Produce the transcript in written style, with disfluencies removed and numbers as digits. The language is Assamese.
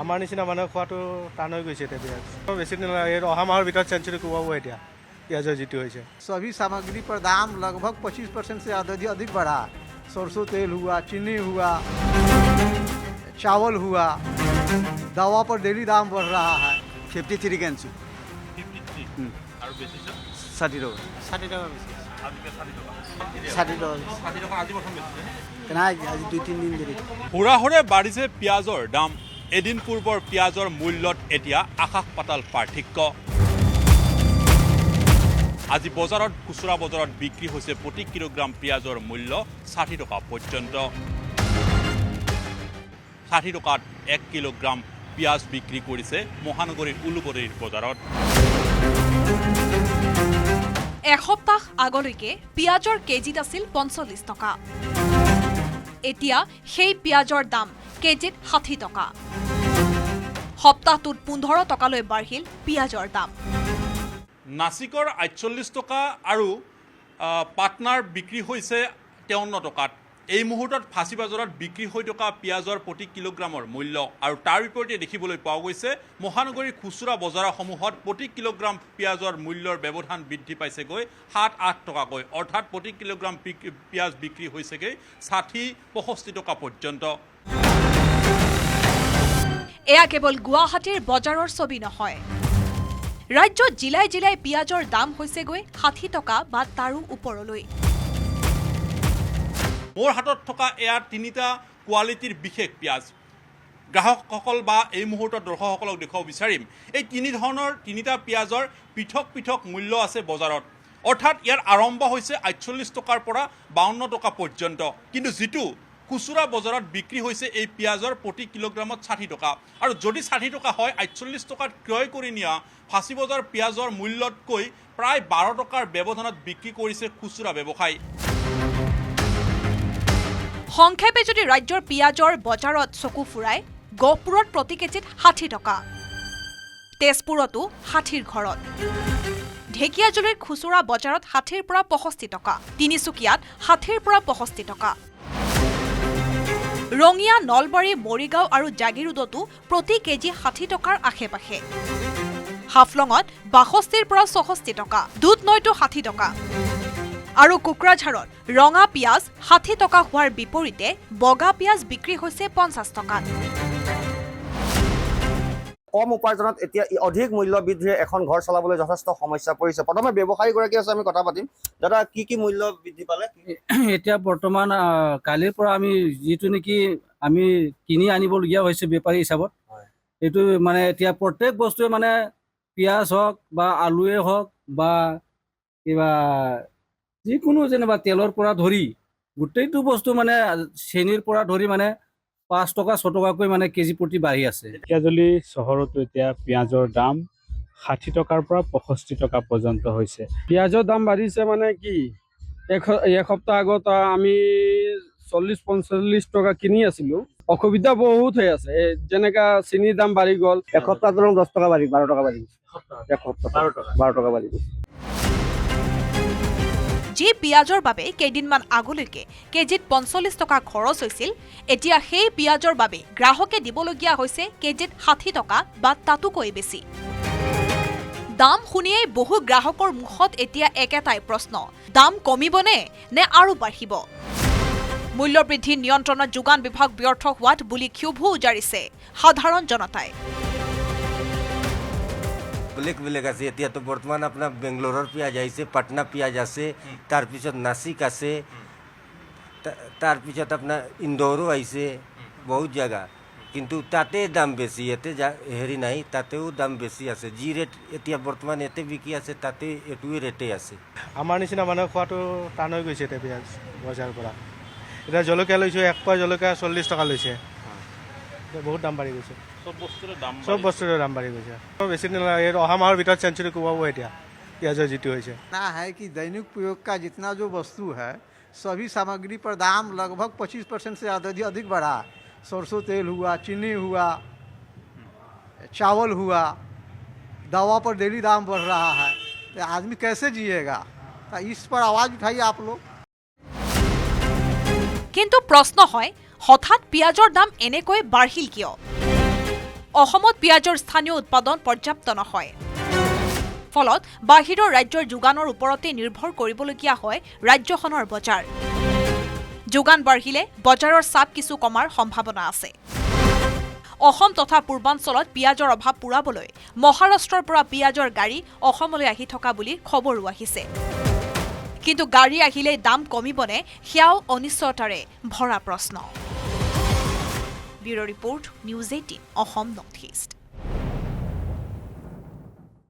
আমাৰ নিচিনা মানুহে খোৱাটো টান হৈ গৈছে এতিয়া পিঁয়াজ বেছি দিন নালাগে অহা মাহৰ ভিতৰত চেঞ্চুৰী কোবাব এতিয়া পিঁয়াজৰ যিটো হৈছে सभी सामग्री पर दाम लगभग 25% से अधिक बढ़ा। सरसों तेल हुआ, चीनी हुआ, चावल हुआ, दवा पर डेली दाम बढ़ रहा है। 53 के आनছো 53 আৰু বেছি 60 টকা 60 টাকা বেশি। আজিকে 60 টকা 60 টাকা 60 টকা আজি প্ৰথম বেছিছে নাই আজি 2-3 দিন ধৰে হুৰাহুৰে বাঢ়িছে পিঁয়াজৰ দাম এদিন পূৰ্বৰ পিঁয়াজৰ মূল্যত এতিয়া আকাশ পাতাল পাৰ্থক্য আজি বজাৰত খুচুৰা বজাৰত বিক্ৰী হৈছে প্ৰতি কিলোগ্ৰাম পিঁয়াজৰ মূল্য 60 টকা পৰ্যন্ত 60 টকাত 1 কিলোগ্ৰাম পিঁয়াজ বিক্ৰী কৰিছে মহানগৰীৰ উলুবৰীৰ বজাৰত এসপ্তাহ আগলৈকে পিঁয়াজৰ কেজিত আছিল ৪৫ টকা এতিয়া সেই পিঁয়াজৰ দাম কেজিত ৬০ টকা সপ্তাহটোত ১৫ টকালৈ বাঢ়িল পিঁয়াজৰ দাম নাছিকৰ ৪৮ টকা আৰু পাটনাৰ বিক্ৰী হৈছে ৫৩ টকাত এই মুহূৰ্তত ফাঁচী বজাৰত বিক্ৰী হৈ থকা পিঁয়াজৰ প্ৰতি কিলোগ্ৰামৰ মূল্য আৰু তাৰ বিপৰীতে দেখিবলৈ পোৱা গৈছে মহানগৰীৰ খুচুৰা বজাৰসমূহত প্ৰতি কিলোগ্ৰাম পিঁয়াজৰ মূল্যৰ ব্যৱধান বৃদ্ধি পাইছেগৈ ৭-৮ টকাকৈ অৰ্থাৎ প্ৰতি কিলোগ্ৰাম পিঁয়াজ বিক্ৰী হৈছেগৈ ৬০-৬৫ টকা পৰ্যন্ত এয়া কেৱল গুৱাহাটীৰ বজাৰৰ ছবি নহয় ৰাজ্যত জিলাই জিলাই পিঁয়াজৰ দাম হৈছেগৈ ৬০ টকা বা তাৰো ওপৰলৈ মোৰ হাতত থকা এয়া তিনিটা কোৱালিটিৰ বিশেষ পিঁয়াজ গ্ৰাহকসকল বা এই মুহূৰ্তত দৰ্শকসকলক দেখুৱাব বিচাৰিম এই তিনিটা পিঁয়াজৰ পৃথক পৃথক মূল্য আছে বজাৰত অৰ্থাৎ ইয়াৰ আৰম্ভ হৈছে ৪৮ টকাৰ পৰা ৫২ টকা পৰ্যন্ত কিন্তু যিটো খুচুৰা বজাৰত বিক্ৰী হৈছে এই পিঁয়াজৰ প্ৰতি কিলোগ্ৰামত ৬০ টকা আৰু যদি ৬০ টকা হয় ৪৮ টকাত ক্ৰয় কৰি নিয়া ফাঁচী বজাৰ পিঁয়াজৰ মূল্যতকৈ প্ৰায় ১২ টকাৰ ব্যৱধানত বিক্ৰী কৰিছে খুচুৰা ব্যৱসায়ী সংক্ষেপে যদি ৰাজ্যৰ পিঁয়াজৰ বজাৰত চকু ফুৰাই গহপুৰত প্ৰতি কেজিত ৬০ টকা তেজপুৰতো ৬০ৰ ঘৰত ঢেকিয়াজুলিৰ খুচুৰা বজাৰত ৬০ৰ পৰা ৬৫ টকা তিনিচুকীয়াত ৬০ৰ পৰা ৬৫ টকা ৰঙিয়া নলবাৰী মৰিগাঁও আৰু জাগিৰোডতো প্ৰতি কেজি ৬০ টকাৰ আশে-পাশে হাফলঙত ৬২ৰ পৰা ৬৪ টকা দুধনৈতো ৬০ টকা আৰু কোকৰাঝাৰত ৰঙা পিঁয়াজ ৬০ টকা হোৱাৰ বিপৰীতে বগা পিঁয়াজ বিক্ৰী হৈছে ৫০ টকাত কম উপাৰ্জনত এতিয়া অধিক মূল্য বৃদ্ধিৰে এখন ঘৰ চলাবলৈ যথেষ্ট সমস্যা পৰিছে প্ৰথমে ব্যৱসায়ীগৰাকী আছে আমি কথা পাতিম দাদা কি মূল্য বৃদ্ধি পালে এতিয়া বৰ্তমান কালিৰ পৰা আমি যিটো নেকি আমি কিনি আনিবলগীয়া হৈছে বেপাৰী হিচাপত এইটো মানে এতিয়া প্ৰত্যেক বস্তুৱে মানে পিঁয়াজ হওক বা আলুৱে হওক বা কিবা যিকোনো যেনিবা তেলৰ পৰা ধৰি গোটেইটো বস্তু মানে চেনিৰ পৰা ধৰি মানে ৫ টকা ৬ টকাকৈ মানে কেজি প্ৰতি বাঢ়ি আছে ঢেকিয়াজুলি চহৰতো এতিয়া পিঁয়াজৰ দাম ৬০ টকাৰ পৰা ৬৫ টকা পৰ্যন্ত হৈছে পিঁয়াজৰ দাম বাঢ়িছে মানে কি এসপ্তাহ আগত আমি ৪০-৪৫ টকা কিনি আছিলো অসুবিধা বহুত হৈ আছে যেনেকা চেনিৰ দাম বাঢ়ি গ'ল এসপ্তাহ ধৰক ১০ টকা বাঢ়ি ১২ টকা বাঢ়ি এসপ্তাহ ১২ টকা বাঢ়ি যি পিঁয়াজৰ বাবে কেইদিনমান আগলৈকে কেজিত ৪৫ টকা খৰচ হৈছিল এতিয়া সেই পিঁয়াজৰ বাবে গ্ৰাহকে দিবলগীয়া হৈছে কেজিত ৬০ টকা বা তাতোকৈ বেছি দাম শুনিয়েই বহু গ্ৰাহকৰ মুখত এতিয়া একেটাই প্ৰশ্ন দাম কমিবনে নে আৰু বাঢ়িব মূল্যবৃদ্ধি নিয়ন্ত্ৰণত যোগান বিভাগ ব্যৰ্থ হোৱাত বুলি ক্ষোভো উজাৰিছে সাধাৰণ জনতাই বেলেগ আছে এতিয়াতো বৰ্তমান আপোনাৰ বেংগলোৰৰ পিঁয়াজ আহিছে পাটনা পিঁয়াজ আছে তাৰপিছত নাছিক আছে তাৰপিছত আপোনাৰ ইন্দোৰো আহিছে বহুত জেগা কিন্তু তাতে দাম বেছি ইয়াতে হেৰি নাই তাতেও দাম বেছি আছে যি ৰেট এতিয়া বৰ্তমান ইয়াতে বিকি আছে তাতে এইটোৱে ৰেটে আছে আমাৰ নিচিনা মানুহে খোৱাটো টান হৈ গৈছে এতিয়া পিঁয়াজ বজাৰৰ পৰা এতিয়া জলকীয়া লৈছোঁ ১ পোৱা জলকীয়া ৪০ টকা লৈছে বহুত দাম বাঢ়ি গৈছে চব বস্তুৰে দাম বাঢ়ি গৈছে বেছি দিন নালাগে অহা মাহৰ ভিতৰত চেঞ্চুৰী কোবাব এতিয়া পিঁয়াজৰ যিটো হৈছে ना है कि दैनिक प्रयोग का जितना जो वस्तु है सभी सामग्री पर दाम लगभग 25% से अधिक बढ़ा। सरसों तेल हुआ, चीनी हुआ, चावल हुआ, दवा पर डेली दाम बढ़ रहा है तो आदमी कैसे जिएगा तो इस पर आवाज़ उठाइए आप लोग কিন্তু প্ৰশ্ন হয় হঠাৎ পিঁয়াজৰ দাম এনেকৈ বাঢ়িল কিয় অসমত পিঁয়াজৰ স্থানীয় উৎপাদন পৰ্যাপ্ত নহয়। ফলত বাহিৰৰ ৰাজ্যৰ যোগানৰ ওপৰতে নিৰ্ভৰ কৰিবলগীয়া হয় ৰাজ্যখনৰ বজাৰ। যোগান বাঢ়িলে বজাৰৰ চাপ কিছু কমাৰ সম্ভাৱনা আছে। অসম তথা পূৰ্বাঞ্চলত পিঁয়াজৰ অভাৱ পূৰাবলৈ মহাৰাষ্ট্ৰৰ পৰা পিঁয়াজৰ গাড়ী অসমলৈ আহি থকা বুলি খবৰো আহিছে। কিন্তু গাড়ী আহিলেই দাম কমিবনে সেয়াও অনিশ্চয়তাৰে ভৰা প্ৰশ্ন। Bureau' report, news 18 Assam north east.